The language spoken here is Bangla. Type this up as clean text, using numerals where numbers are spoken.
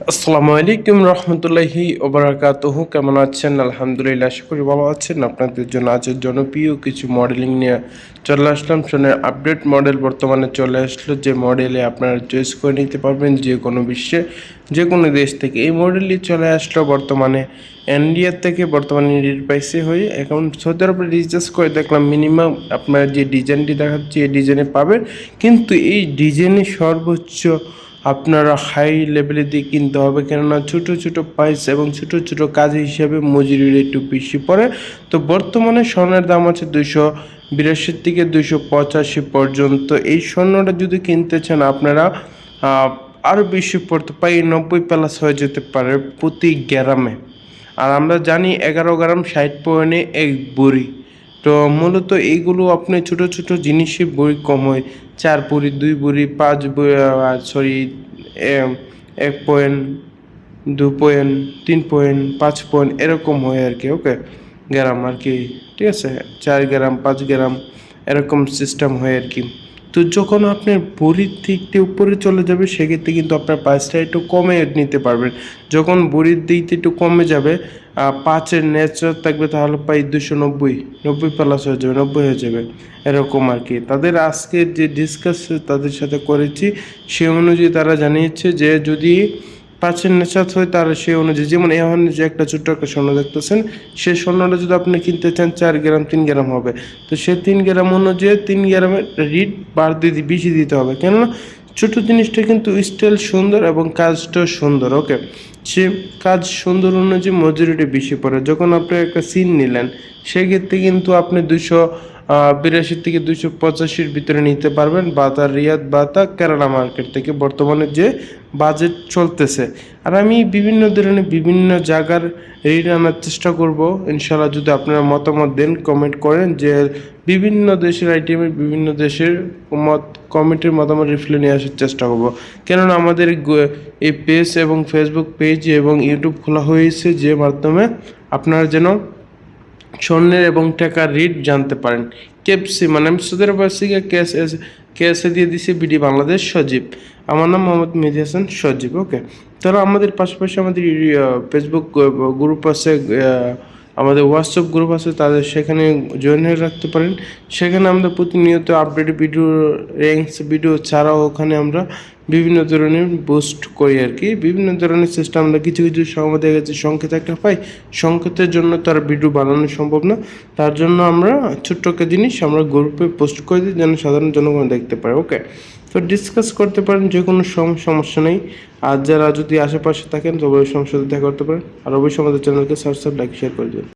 আসসালামু আলাইকুম রহমতুল্লাহি ওবারাকাতুহু। কেমন আছেন? আলহামদুলিল্লাহ, আশা করি ভালো আছেন। আপনাদের জন্য আজের জনপ্রিয় কিছু মডেলিং নিয়ে চলে আসলাম। ফোনের আপডেট মডেল বর্তমানে চলে আসলো, যে মডেলে আপনারা চয়েস করে নিতে পারবেন যে কোনো বিশ্বে, যে কোনো দেশ থেকে। এই মডেলটি চলে আসলো বর্তমানে ইন্ডিয়া থেকে। বর্তমানে রিড পাইসে হয়ে এখন সৌদি আরবে রিচার্জ করে দেখলাম মিনিমাম আপনার যে ডিজাইনটি দেখাচ্ছে এই ডিজাইনে পাবেন, কিন্তু এই ডিজাইনে সর্বোচ্চ আপনারা হাই লেভেলে দিয়ে কিনতে হবে, কেননা ছোটো ছোটো প্রাইস এবং ছোটো ছোটো কাজ হিসাবে মজুরির একটু বেশি পড়ে। তো বর্তমানে স্বর্ণের দাম আছে 282 থেকে 285 পর্যন্ত। এই স্বর্ণটা যদি কিনতে চান আপনারা আরও বেশি পড়তে প্রায় 90+ হয়ে যেতে পারে প্রতি গ্রামে। আর আমরা জানি 11 গ্রাম 60 পয়েন্টে এক বড়ি। তো মূলত এইগুলো আপনি ছোট ছোট জিনিসে বড়ি কম হয়, 4 বড়ি, 2 বড়ি, 5 sorry 1 point, 2 point, 3 point, 5 point এরকম হয় আর কি। ওকে, গ্রাম আর কি, ঠিক আছে, 4 গ্রাম 5 গ্রাম এরকম সিস্টেম হয় আর কি। তো যখন আপনার বড়ির দিকতে উপরে চলে যাবে সেক্ষেত্রে কিন্তু আপনার প্রাইসটা একটু কমে নিতে পারবেন। যখন বড়ির দিকতে একটু কমে যাবে, 5-এর ন্যাচার থাকবে, তাহলে প্রায় 290 হয়ে যাবে, 90 হয়ে যাবে এরকম আর কি। তাদের আজকে যে ডিসকাস তাদের সাথে করেছি সে অনুযায়ী তারা জানিয়েছে যে যদি 5-এর নেশাত হয় তার সেই অনুযায়ী, যেমন এখন যে একটা ছোট্ট একটা স্বর্ণ দেখতেছেন, সেই স্বর্ণটা যদি আপনি কিনতে চান 4 গ্রাম 3 গ্রাম হবে, তো সে 3 গ্রাম অনুযায়ী 3 গ্রামের রিড বেশি দিতে হবে, কেননা ছোটো জিনিসটা কিন্তু স্টাইল সুন্দর এবং কাজটাও সুন্দর। ওকে, সে কাজ সুন্দর অনুযায়ী মজুরিটা বেশি পড়ে। যখন আপনি একটা সিন নিলেন সেক্ষেত্রে কিন্তু আপনি 282 থেকে 285-র ভিতরে নিতে পারবেন বাতা রিয়াদ বাতা কেরালা মার্কেট থেকে, বর্তমানে যে বাজেট চলতেছে। আর আমি বিভিন্ন ধরনের বিভিন্ন জায়গার রেট আনার চেষ্টা করব ইনশাল্লাহ, যদি আপনারা মতামত দেন, কমেন্ট করেন যে বিভিন্ন দেশের আইটেমের বিভিন্ন দেশের কমেন্টের মতামত রিফ্লে নিয়ে আসার চেষ্টা করব। কেননা আমাদের এই পেজ এবং ফেসবুক পেজ এবং ইউটিউব খোলা হয়েছে, যে মাধ্যমে আপনারা যেন স্বর্ণের এবং টাকার রেট জানতে পারেন। কেএফসি মানে আমি সৌদি আরব থেকে কেএসএ দিয়ে দিছি বিডি বাংলাদেশ সজীব। আমার নাম মোহাম্মদ মেহেদী হাসান সজীব। ওকে, তাহলে আমাদের পাশাপাশি আমাদের ফেসবুক গ্রুপ আছে, আমাদের হোয়াটসঅ্যাপ গ্রুপ আছে, তাদের সেখানে জয়েন হয়ে রাখতে পারেন। সেখানে আমরা প্রতিনিয়ত আপডেট ভিডিও, র্যাঙ্কস ভিডিও ছাড়াও ওখানে আমরা বিভিন্ন ধরনের বুস্ট করি আর কি। বিভিন্ন ধরনের সিস্টেম আমরা কিছু কিছু সময় দেখা যাচ্ছে সংকেত একটা পাই, সংকেতের জন্য তার ভিডিও বানানো সম্ভব না, তার জন্য আমরা ছোট্ট একটা জিনিস আমরা গ্রুপে পোস্ট করে দিই যেন সাধারণ জনগণ দেখতে পারে। ওকে, তো ডিসকাস করতে পারেন, যে কোনো সমস্যা নেই। আর যারা যদি আশেপাশে থাকেন তবে ওই সমস্যাতে দেখা করতে পারেন। আর অবশ্যই আমাদের চ্যানেলকে সাবস্ক্রাইব লাইক শেয়ার করে দিন।